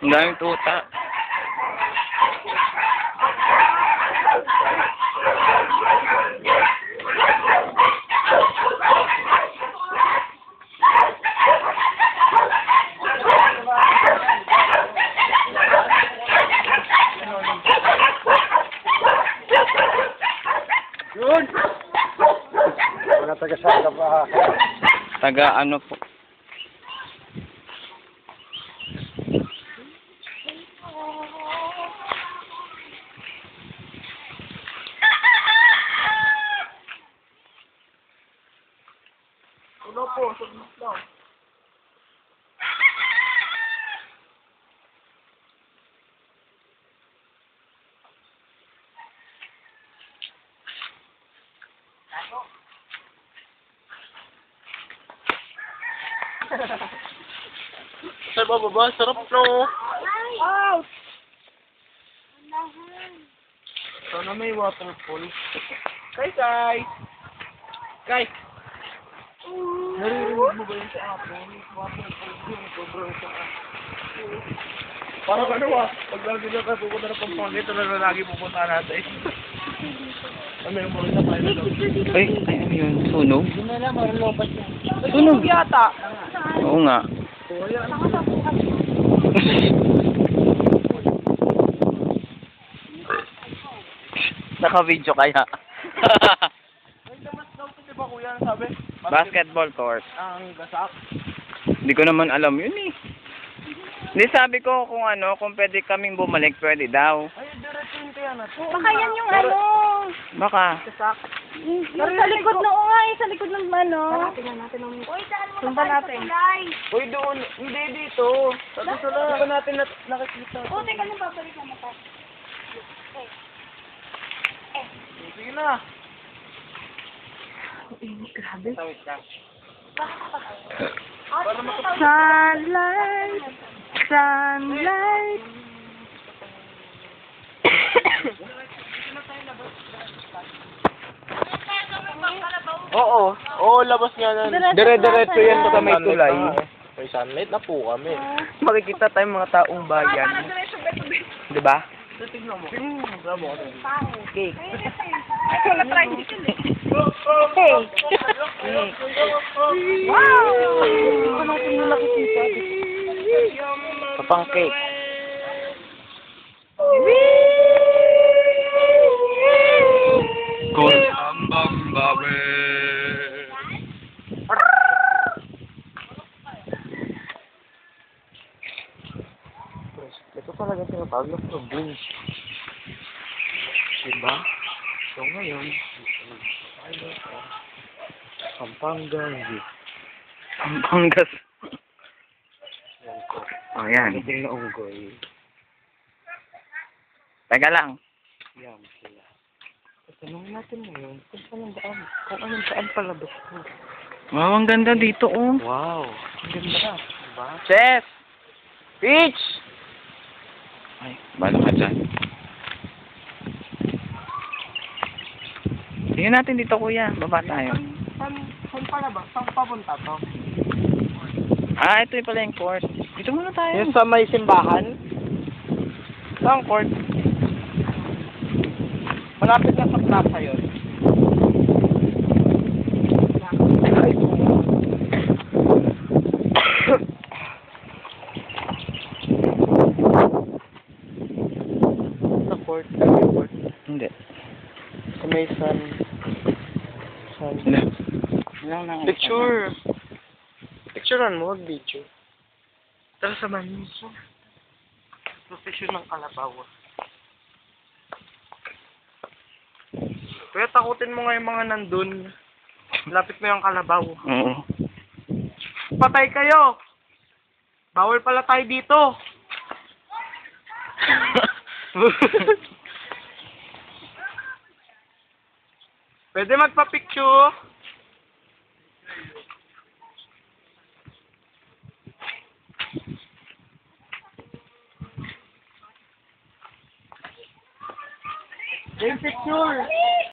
Ang daming tuta. Yun! Mga taga-saka pa. Taga ano po. Ano po? Sunod lang. Sir, bababa. Sarap, no? Out! Sana may waterfall. Kay! Naririnig mo ba yun sa apon? Waterfall yun. Sobrang sa apon. Parang ano pag lagi na tayo pupunta na Pampanga, ito na lagi pupunta natin. Ano yung mga tayo na daw? Ay, ano yun? Sunog? Hindi na lang, maralobat yan. Sunog yata. Oo nga. Naka-video kaya. Ay, dapat daw ito, di ba kuya? Sabi? Basketball court. Ang gasak. Hindi ko naman alam yun eh. Hindi, sabi ko kung ano, kung pwede kaming bumalik, pwede daw. Ay, diretso yun kaya na. Baka yan yung ano. Baka. Gasak. Yung sa likod na nga, yung sa likod ng ano. Tingnan natin ang... Uy, saan mo Sundan na natin. tulay? Uy, doon. Hindi dito. Sabi sa lang. Hindi ba natin nakikita? Oh, teka lang, babalik na mata. Sige na. Grabe. Tawid ka. Sunlight, sunlight. Oo. Oo, labas nga na. Dire-diretso yan sa may tulay. May sunlight na po kami. Makikita tayong mga taong bayan. Di ba? So, tignan mo. Bravo ka tayo. Cake. Hey. Wow! Hindi ko natin yung nakikita. Kapang cake. Kung ambang babe. Ito talaga tinatawag na province. Diba? So ngayon, Pampanga, Pampangas. yan po. Oh, yan. Hindi na unggoy. Teka lang. Yan sila. Tanong natin ngayon kung saan ang daan. Kung anong daan palabas ko. Wow, ang ganda dito, oh. Wow. Ang ganda. Diba? Chef! Peach! Ay, balo ka dyan. Tingnan natin dito, kuya. Baba tayo. Saan palabas? Saan papunta to? Ah, ito yung pala yung court. Dito muna tayo. Yung sa may simbahan? Saan court? Malapit na sa plaza yun. Sa court? Hindi. Sa may sun. Hindi. Lang lang. Picture. Picturean mo, wag video. Tara sa manisa. Profession ng kalabaw. Kaya takutin mo nga yung mga nandun. Lapit mo yung kalabaw. Oo. Patay kayo! Bawal pala tayo dito. Pwede magpa-picture. Picture.